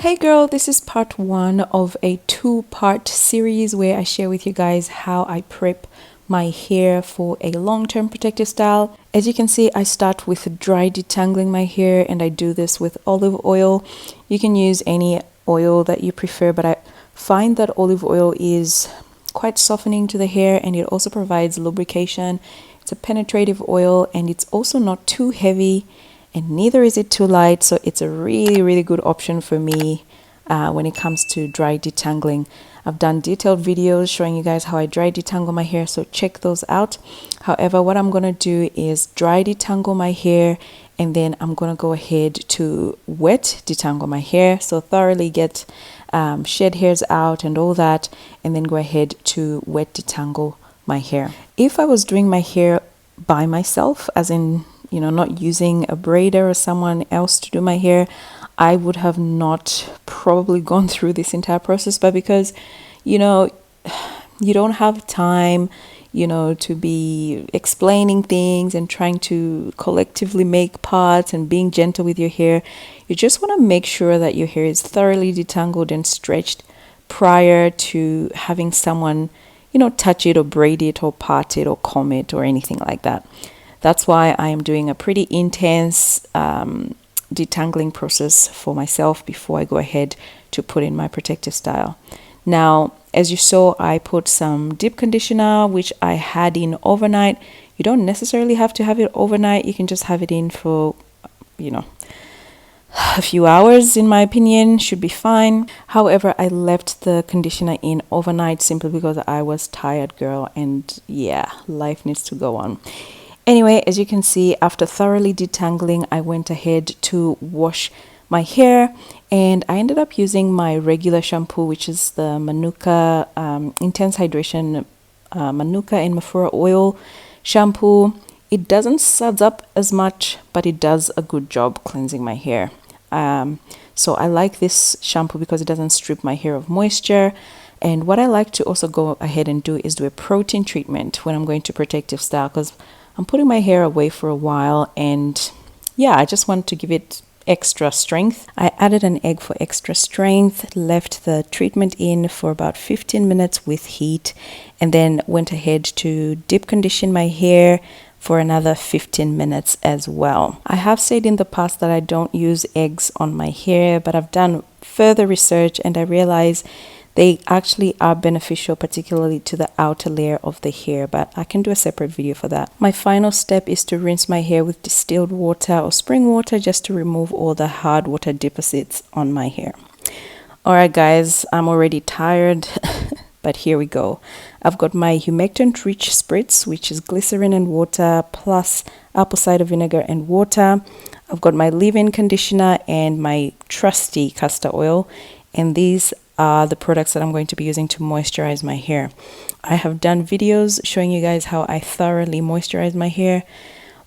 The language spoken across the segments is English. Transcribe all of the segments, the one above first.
Hey girl, this is part one of a two-part series where I share with you guys how I prep my hair for a long-term protective style. As you can see, I start with dry detangling my hair, and I do this with olive oil. You can use any oil that you prefer, but I find that olive oil is quite softening to the hair, and it also provides lubrication. It's a penetrative oil, and it's also not too heavy, and neither is it too light, so it's a really good option for me when it comes to dry detangling. I've done detailed videos showing you guys how I dry detangle my hair, so check those out. However, what I'm gonna do is dry detangle my hair, and then I'm gonna go ahead to wet detangle my hair, so thoroughly get shed hairs out and all that, and then go ahead to wet detangle my hair. If I was doing my hair by myself, as in not using a braider or someone else to do my hair, I would have not probably gone through this entire process. But because you don't have time to be explaining things and trying to collectively make parts and being gentle with your hair, you just want to make sure that your hair is thoroughly detangled and stretched prior to having someone touch it or braid it or part it or comb it or anything like that. That's why I am doing a pretty intense detangling process for myself before I go ahead to put in my protective style. Now, as you saw, I put some deep conditioner, which I had in overnight. You don't necessarily have to have it overnight. You can just have it in for, a few hours, in my opinion, should be fine. However, I left the conditioner in overnight simply because I was tired, girl, and yeah, life needs to go on. Anyway, as you can see, after thoroughly detangling, I went ahead to wash my hair, and I ended up using my regular shampoo, which is the Manuka Intense Hydration Manuka and Mafura Oil shampoo. It doesn't suds up as much, but it does a good job cleansing my hair. So I like this shampoo because it doesn't strip my hair of moisture. And what I like to also go ahead and do is do a protein treatment when I'm going to protective style, because I'm putting my hair away for a while, and yeah, I just want to give it extra strength. I added an egg for extra strength, left the treatment in for about 15 minutes with heat, and then went ahead to deep condition my hair for another 15 minutes as well. I have said in the past that I don't use eggs on my hair, but I've done further research and I realize they actually are beneficial, particularly to the outer layer of the hair, but I can do a separate video for that. My final step is to rinse my hair with distilled water or spring water just to remove all the hard water deposits on my hair. Alright guys, I'm already tired, but here we go. I've got my humectant rich spritz, which is glycerin and water plus apple cider vinegar and water. I've got my leave-in conditioner and my trusty castor oil, and these are the products that I'm going to be using to moisturize my hair. I have done videos showing you guys how I thoroughly moisturize my hair,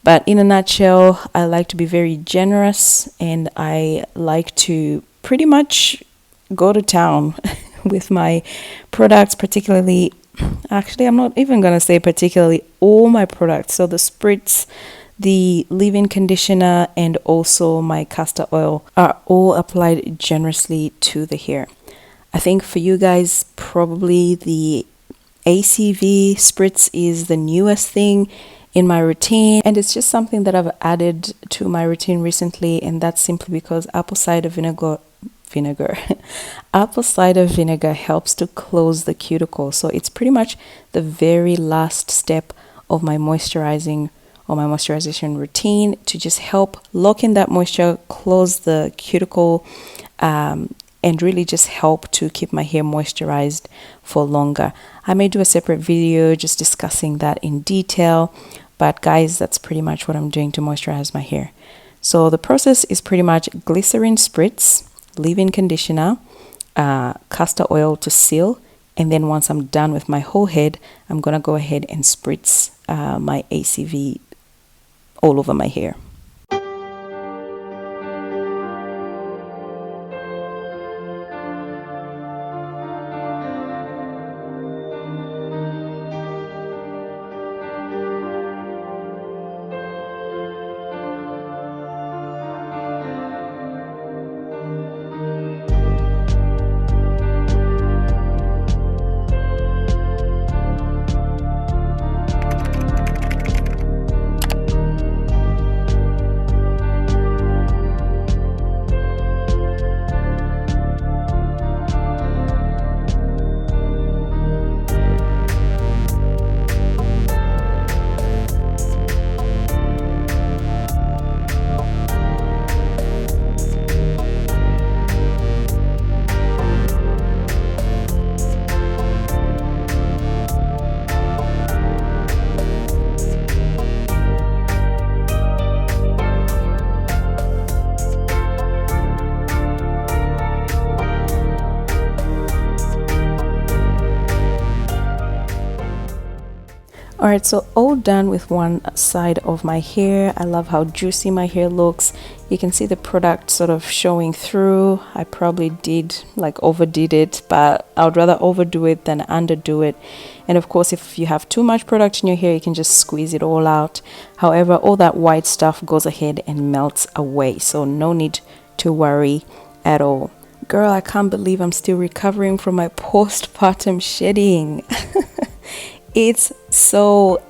but in a nutshell, I like to be very generous, and I like to pretty much go to town with my products, particularly, actually I'm not even gonna say particularly, all my products. So the spritz, the leave-in conditioner, and also my castor oil are all applied generously to the hair. I think for you guys, probably the ACV spritz is the newest thing in my routine, and it's just something that I've added to my routine recently, and that's simply because apple cider vinegar apple cider vinegar helps to close the cuticle. So it's pretty much the very last step of my moisturizing or my moisturization routine to just help lock in that moisture, close the cuticle, and really just help to keep my hair moisturized for longer. I may do a separate video just discussing that in detail, but guys, that's pretty much what I'm doing to moisturize my hair. So the process is pretty much glycerin spritz, leave-in conditioner, castor oil to seal, and then once I'm done with my whole head, I'm gonna go ahead and spritz my ACV all over my hair. Alright, so all done with one side of my hair. I love how juicy my hair looks. You can see the product sort of showing through. I probably overdid it, but I would rather overdo it than underdo it. And of course, if you have too much product in your hair, you can just squeeze it all out. However, all that white stuff goes ahead and melts away, so no need to worry at all. Girl, I can't believe I'm still recovering from my postpartum shedding. It's so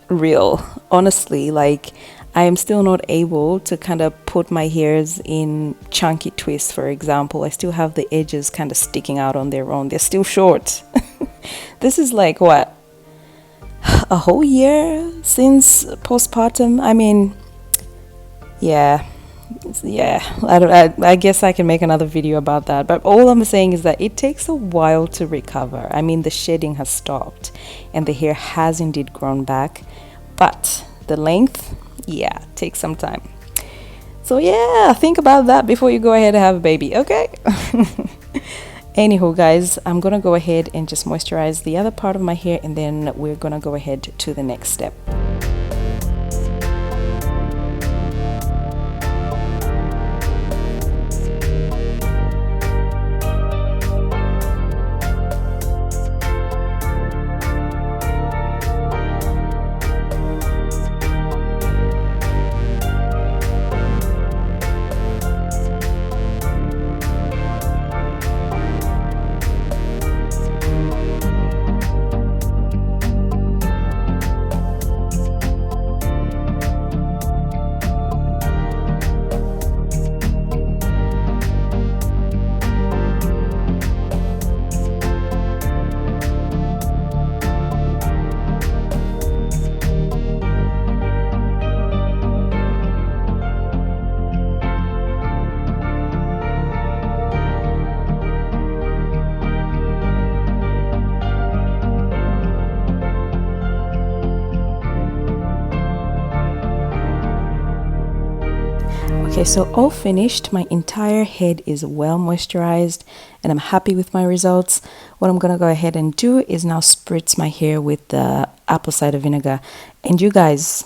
real, honestly. Like, I am still not able to kind of put my hairs in chunky twists, for example. I still have the edges kind of sticking out on their own. They're still short. This is like, what, a whole year since postpartum? I mean, yeah. I guess I can make another video about that, but all I'm saying is that it takes a while to recover. I mean, the shedding has stopped and the hair has indeed grown back, but the length, yeah, takes some time. So yeah, think about that before you go ahead and have a baby, okay? Anywho, guys, I'm gonna go ahead and just moisturize the other part of my hair, and then we're gonna go ahead to the next step. Okay, so all finished. My entire head is well moisturized and I'm happy with my results. What I'm gonna go ahead and do is now spritz my hair with the apple cider vinegar. And you guys,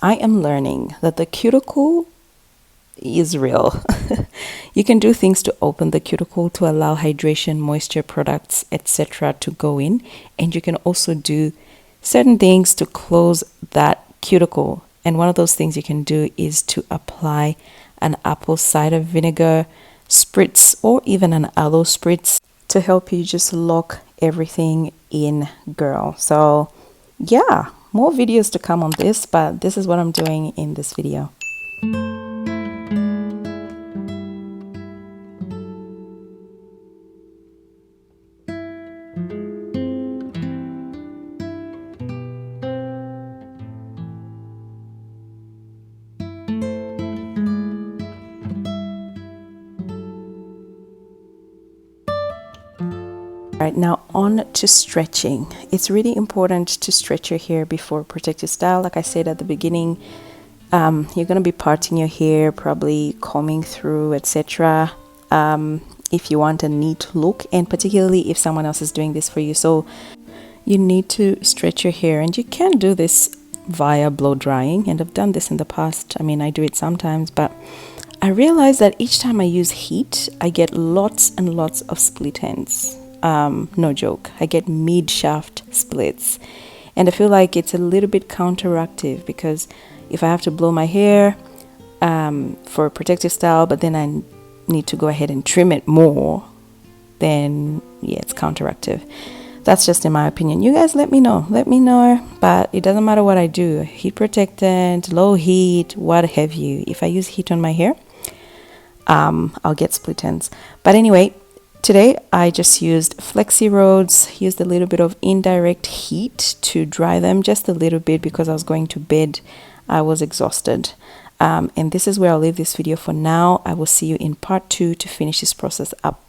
I am learning that the cuticle is real. You can do things to open the cuticle to allow hydration, moisture products, etc. to go in, and you can also do certain things to close that cuticle. And one of those things you can do is to apply an apple cider vinegar spritz or even an aloe spritz to help you just lock everything in, girl. So yeah, more videos to come on this, but this is what I'm doing in this video. Right, now on to stretching. It's really important to stretch your hair before protective style. Like I said at the beginning, you're going to be parting your hair, probably combing through, etc. If you want a neat look, and particularly if someone else is doing this for you. So you need to stretch your hair, and you can do this via blow drying, and I've done this in the past. I mean, I do it sometimes, but I realize that each time I use heat, I get lots and lots of split ends. No joke, I get mid-shaft splits, and I feel like it's a little bit counteractive, because if I have to blow my hair for a protective style, but then I need to go ahead and trim it more, then yeah, it's counteractive. That's just in my opinion. You guys let me know, but it doesn't matter what I do, heat protectant, low heat, what have you. If I use heat on my hair, I'll get split ends. But anyway, today I just used flexi rods, used a little bit of indirect heat to dry them, just a little bit, because I was going to bed. I was exhausted. And this is where I'll leave this video for now. I will see you in part 2 to finish this process up.